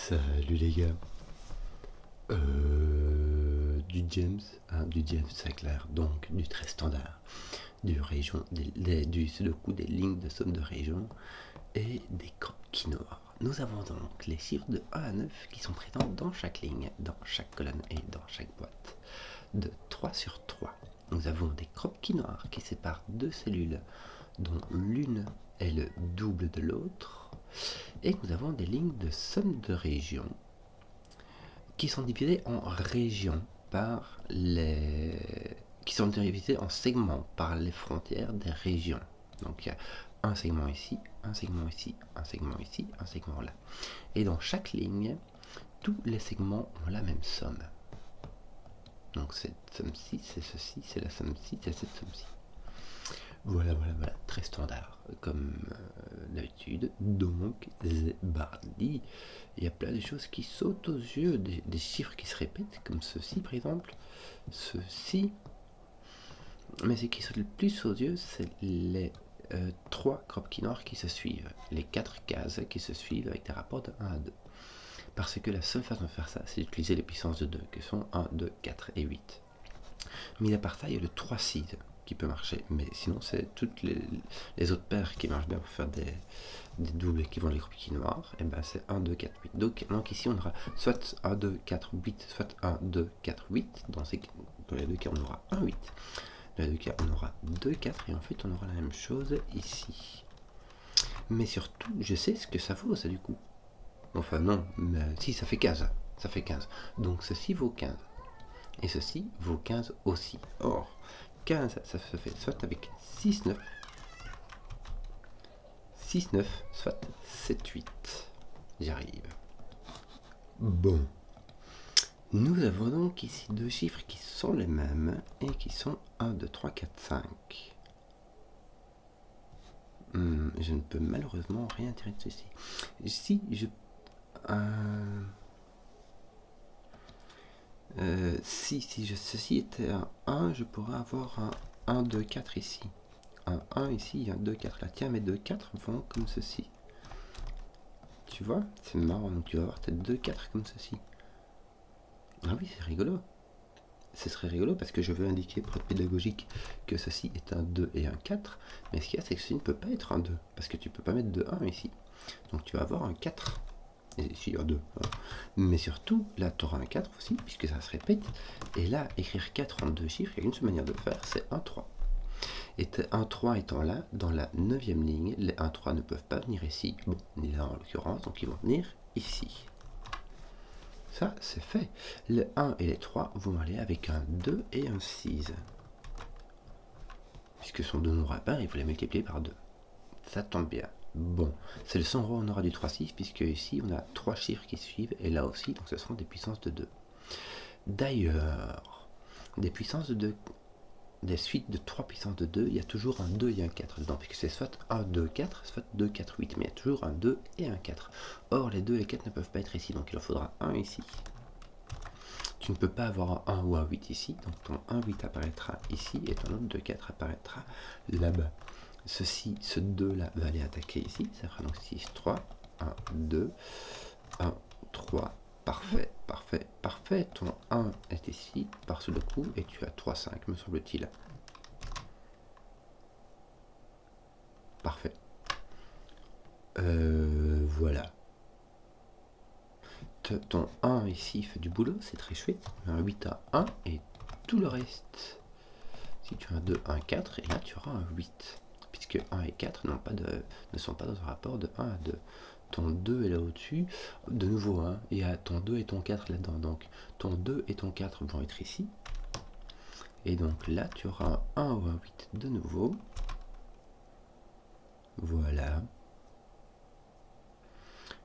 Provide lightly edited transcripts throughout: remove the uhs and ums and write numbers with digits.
Salut les gars. Du James Sinclair, donc du très standard, du région, du sudoku, des lignes de somme de région et des croquis noirs. Nous avons donc les chiffres de 1 à 9 qui sont présents dans chaque ligne, dans chaque colonne et dans chaque boîte. De 3 sur 3, nous avons des croquis noirs qui séparent deux cellules dont l'une est le double de l'autre. Et nous avons des lignes de somme de région qui sont divisées en régions par les... qui sont divisées en segments par les frontières des régions. Donc il y a un segment ici, un segment ici, un segment ici, un segment là. Et dans chaque ligne, tous les segments ont la même somme. Donc cette somme-ci, c'est ceci, c'est la somme-ci, c'est cette somme-ci. Voilà, très standard, comme d'habitude. Donc, Zébardi, il y a plein de choses qui sautent aux yeux, des chiffres qui se répètent, comme ceci par exemple, ceci. Mais ce qui saute le plus aux yeux, c'est les 3 croquis noirs qui se suivent, les 4 cases qui se suivent avec des rapports de 1 à 2. Parce que la seule façon de faire ça, c'est d'utiliser les puissances de 2, qui sont 1, 2, 4 et 8. Mis à part ça, il y a le 3-6 qui peut marcher, mais sinon c'est toutes les autres paires qui marchent bien pour faire des doubles qui vont les croquis noirs, et ben c'est 1, 2, 4, 8. Donc ici on aura soit 1, 2, 4, 8, soit 1, 2, 4, 8, dans les deux cas on aura 1, 8, dans les deux cas on aura 2, 4, et en fait on aura la même chose ici. Mais surtout, je sais ce que ça vaut ça du coup. Enfin non, mais si, ça fait 15, ça fait 15. Donc ceci vaut 15. Et ceci vaut 15 aussi. Or, 15, ça se fait soit avec 6, 9, 6, 9, soit 7, 8. J'y arrive. Bon. Nous avons donc ici deux chiffres qui sont les mêmes et qui sont 1, 2, 3, 4, 5. Je ne peux malheureusement rien tirer de ceci. Si je... ceci était un 1, je pourrais avoir un 1, 2, 4 ici. Un 1 ici et un 2, 4 là. Tiens, mes 2, 4 vont comme ceci. Tu vois, c'est marrant. Donc tu vas avoir tes 2, 4 comme ceci. Ah oui, c'est rigolo. Ce serait rigolo parce que je veux indiquer pour être pédagogique que ceci est un 2 et un 4. Mais ce qu'il y a, c'est que ceci ne peut pas être un 2. Parce que tu ne peux pas mettre de 1 ici. Donc tu vas avoir un 4. Et ici, un 2. Hein. Mais surtout, là, tu auras un 4 aussi, puisque ça se répète. Et là, écrire 4 en deux chiffres, il y a une seule manière de le faire, c'est 1, 3. Et 1, 3 étant là, dans la 9e ligne, les 1, 3 ne peuvent pas venir ici. Bon, ni là en l'occurrence, donc ils vont venir ici. Ça, c'est fait. Les 1 et les 3 vont aller avec un 2 et un 6. Puisque ce sont deux nombres à pair, il faut les multiplier par 2. Ça tombe bien. Bon, c'est le seul endroit où on aura du 3-6, puisque ici on a 3 chiffres qui suivent, et là aussi, donc ce seront des puissances de 2. D'ailleurs, des puissances de 2, des suites de 3 puissances de 2, il y a toujours un 2 et un 4 dedans, puisque c'est soit 1, 2, 4, soit 2, 4, 8, mais il y a toujours un 2 et un 4. Or, les 2 et les 4 ne peuvent pas être ici, donc il en faudra un ici. Tu ne peux pas avoir un 1 ou un 8 ici, donc ton 1, 8 apparaîtra ici, et ton autre 2, 4 apparaîtra là-bas. Ce 2 là va aller attaquer ici, ça fera donc 6, 3, 1, 2, 1, 3, parfait, parfait, parfait. Ton 1 est ici, par sous le coup, et tu as 3, 5, me semble-t-il. Parfait. Voilà. Ton 1 ici fait du boulot, c'est très chouette. Un 8 à 1 et tout le reste. Si tu as un 2, 1, 4, et là tu auras un 8. Puisque 1 et 4 ne sont pas dans un rapport de 1 à 2. Ton 2 est là au-dessus, de nouveau, hein, il y a ton 2 et ton 4 là-dedans. Donc ton 2 et ton 4 vont être ici. Et donc là, tu auras un 1 ou un 8 de nouveau. Voilà.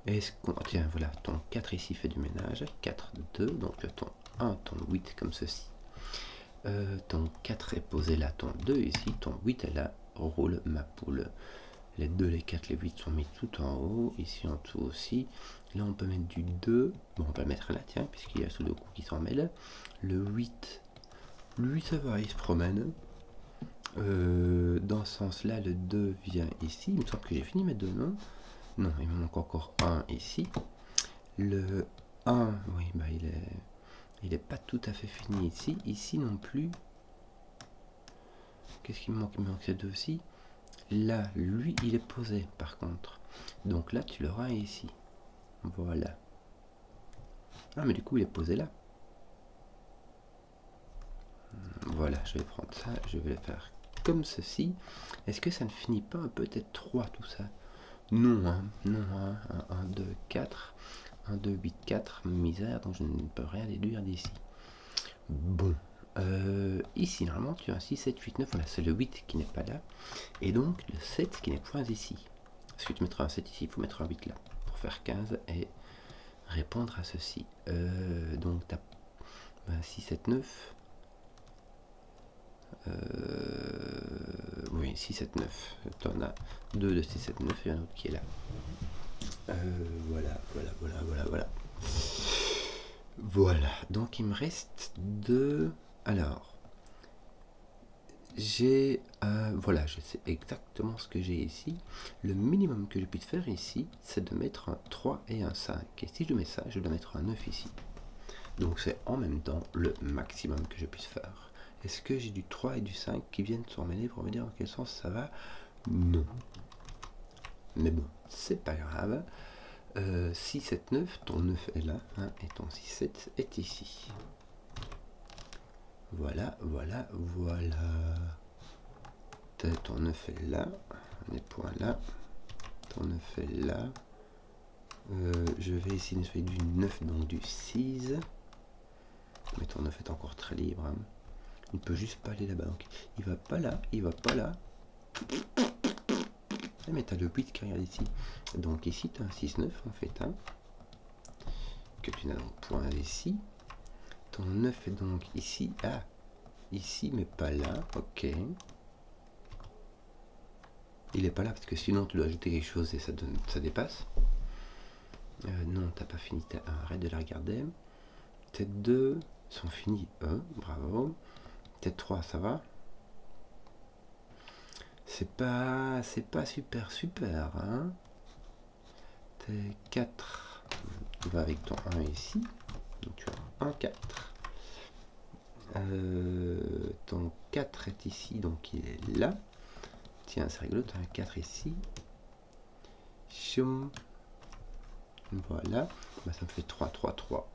Tiens, voilà, ton 4 ici fait du ménage. 4, 2, donc tu as ton 1, ton 8 comme ceci. Ton 4 est posé là, ton 2 ici, ton 8 est là. Roule ma poule. Les 2, les 4, les 8 sont mis tout en haut, ici en dessous aussi. Là on peut mettre du 2, bon on va le mettre là tiens, puisqu'il y a sous le coup qui s'en mêle. Le 8, lui ça va, il se promène. Dans ce sens là, le 2 vient ici, il me semble que j'ai fini mes deux, non? Non, il me manque encore un ici. Le 1, oui, bah il est pas tout à fait fini ici. Ici non plus. Qu'est-ce qu'il me manque? Il me manque ces deux aussi. Là, lui, il est posé par contre. Donc là, tu l'auras ici. Voilà. Ah, mais du coup, il est posé là. Voilà, je vais prendre ça. Je vais le faire comme ceci. Est-ce que ça ne finit pas un peu peut-être 3 tout ça? Non, hein, non, hein. 1, 2, 4. 1, 2, 8, 4. Misère, donc je ne peux rien déduire d'ici. Bon. Ici, normalement, tu as un 6, 7, 8, 9. Voilà, c'est le 8 qui n'est pas là. Et donc, le 7 qui n'est point ici. Est-ce que tu mettras un 7 ici? Il faut mettre un 8 là. Pour faire 15 et répondre à ceci. Donc, tu as 6, 7, 9. Oui, 6, 7, 9. Tu en as 2 de 6, 7, 9 et un autre qui est là. Voilà. Voilà, donc il me reste 2. Alors, j'ai... voilà, je sais exactement ce que j'ai ici. Le minimum que je puisse faire ici, c'est de mettre un 3 et un 5. Et si je mets ça, je dois mettre un 9 ici. Donc c'est en même temps le maximum que je puisse faire. Est-ce que j'ai du 3 et du 5 qui viennent se mêler pour me dire dans quel sens ça va? Non. Mais bon, c'est pas grave. 6, 7, 9, ton 9 est là, hein, et ton 6, 7 est ici. Voilà. Ton 9 est là, les points là. Ton 9 est là. Je vais essayer de faire du 9, donc du 6. Mais ton 9 est encore très libre. Hein. Il ne peut juste pas aller là-bas. Donc il va pas là, il va pas là. Mais tu as le 8 qui regarde ici. Donc ici, tu as un 6, 9 en fait. Hein, que tu n'as donc point ici. Ton 9 est donc ici. Ah, ici, mais pas là. Ok. Il est pas là parce que sinon tu dois ajouter quelque chose et ça dépasse. Non, t'as pas fini. Arrête de la regarder. Tes 2 sont finis. Bravo. Tes 3, ça va. C'est pas super. Hein. Tes 4 va avec ton 1 ici. Donc tu as 1, 4. Ton 4 est ici, donc il est là. Tiens, c'est rigolo, tu as un 4 ici. Choum. Voilà. Bah, ça me fait 3, 3, 3.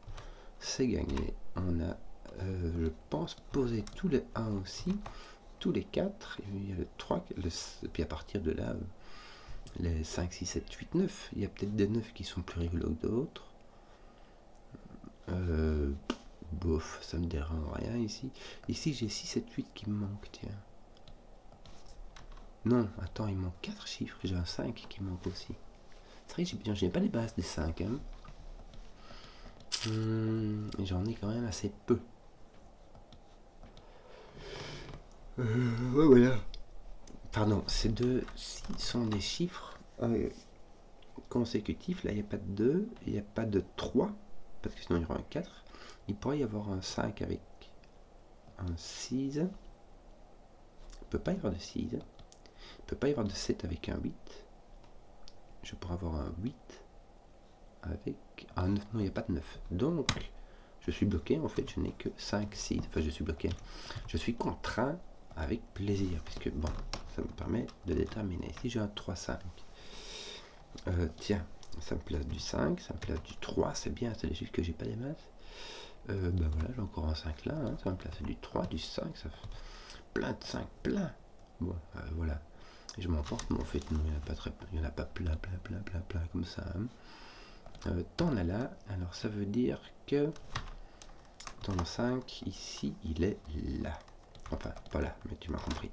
C'est gagné. On a, je pense, posé tous les 1 aussi. Tous les 4. Il y a le 3. Et puis à partir de là, les 5, 6, 7, 8, 9. Il y a peut-être des 9 qui sont plus rigolos que d'autres. Bof, ça me dérange rien ici. Ici, j'ai 6, 7, 8 qui me manquent, tiens. Non, attends, il manque 4 chiffres. J'ai un 5 qui me manque aussi. C'est vrai que j'ai pas les bases des 5. Hein. J'en ai quand même assez peu. Ouais, voilà. Pardon, ces deux-ci sont des chiffres consécutifs. Là, il n'y a pas de 2, il n'y a pas de 3, parce que sinon il y aura un 4. Il pourrait y avoir un 5 avec un 6. Il ne peut pas y avoir de 6. Il ne peut pas y avoir de 7 avec un 8. Je pourrais avoir un 8 avec un 9. Non, il n'y a pas de 9. Donc, je suis bloqué. En fait, je n'ai que 5, 6. Enfin, je suis bloqué. Je suis contraint avec plaisir, puisque bon, ça me permet de déterminer. Si j'ai un 3, 5, tiens, ça me place du 5, ça me place du 3, c'est bien, c'est les chiffres que j'ai pas des masses. Ben voilà, j'ai encore un 5 là, hein, ça me place du 3, du 5, ça fait plein de 5, plein. Bon, voilà. Et je m'emporte, mais en fait, non, il n'y en a pas plein comme ça. Hein. T'en as là, alors ça veut dire que ton 5, ici, il est là. Enfin, pas là, mais tu m'as compris.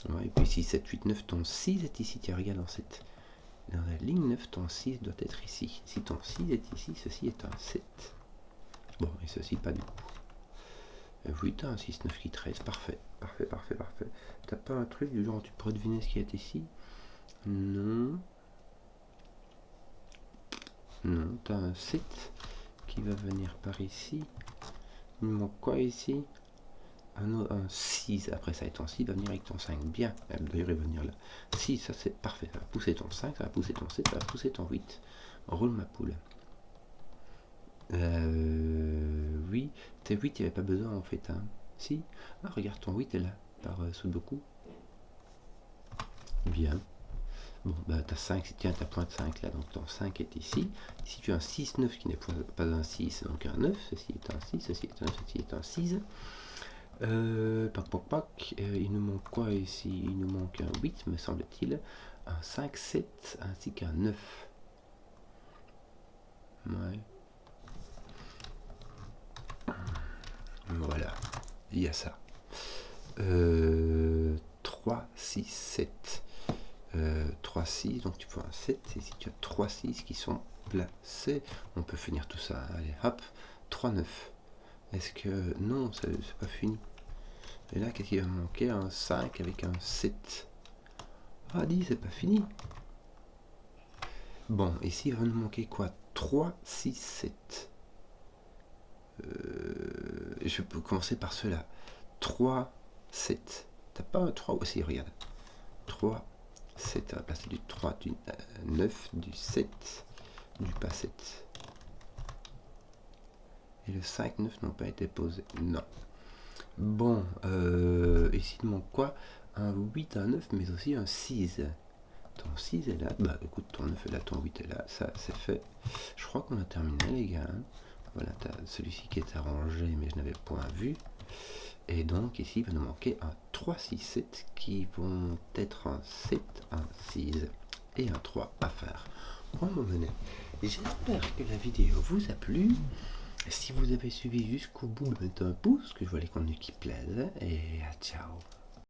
Ouais, et puis 6, 7, 8, 9, ton 6 est ici. Tiens, regarde dans la ligne 9, ton 6 doit être ici. Si ton 6 est ici, ceci est un 7. Bon, et ceci pas du coup. 8, un 6, 9 qui 13. Parfait. T'as pas un truc du genre tu pourrais deviner ce qui est ici? Non. Non, t'as un 7 qui va venir par ici. Il manque quoi ici? un 6 après ça, et ton 6 va venir avec ton 5. Bien, d'ailleurs il va venir là. 6, ça c'est parfait, ça va pousser ton 5, ça va pousser ton 7, ça va pousser ton 8. Roule ma poule. Oui, tes 8, il n'y avait pas besoin en fait. Hein. Si, ah, regarde, ton 8 est là, par Sudoku. Bien. Bon, bah t'as 5, tiens, t'as point de 5 là, donc ton 5 est ici. Ici tu as un 6, 9 qui n'est pas un 6, donc un 9, ceci est un 6, ceci est un 9, ceci est un 6. Il nous manque quoi ici? Il nous manque un 8, me semble-t-il, un 5, 7, ainsi qu'un 9. Ouais. Voilà, il y a ça. 3, 6, 7. 3, 6, donc tu peux un 7, et si tu as 3, 6 qui sont placés, on peut finir tout ça. Allez, hop, 3, 9. Est-ce que... Non, c'est pas fini. Et là, qu'est-ce qu'il va me manquer? Un 5 avec un 7. Ah, dis, c'est pas fini. Bon, ici, il va nous manquer quoi? 3, 6, 7. Je peux commencer par cela. 3, 7. T'as pas un 3 aussi, regarde. 3, 7. On va passer du 3, du 9, du 7, du pas 7. Et le 5, 9 n'ont pas été posés. Non. Bon, ici il manque quoi? Un 8, un 9, mais aussi un 6. Ton 6 est là. Bah écoute, ton 9 est là, ton 8 est là. Ça, c'est fait. Je crois qu'on a terminé, les gars. Hein. Voilà, t'as celui-ci qui est arrangé, mais je n'avais point vu. Et donc, ici, il va nous manquer un 3, 6, 7 qui vont être un 7, un 6 et un 3 à faire. On va mener. J'espère que la vidéo vous a plu. Si vous avez suivi jusqu'au bout, mettez un pouce, que je vois les contenus qui plaisent. Et ciao.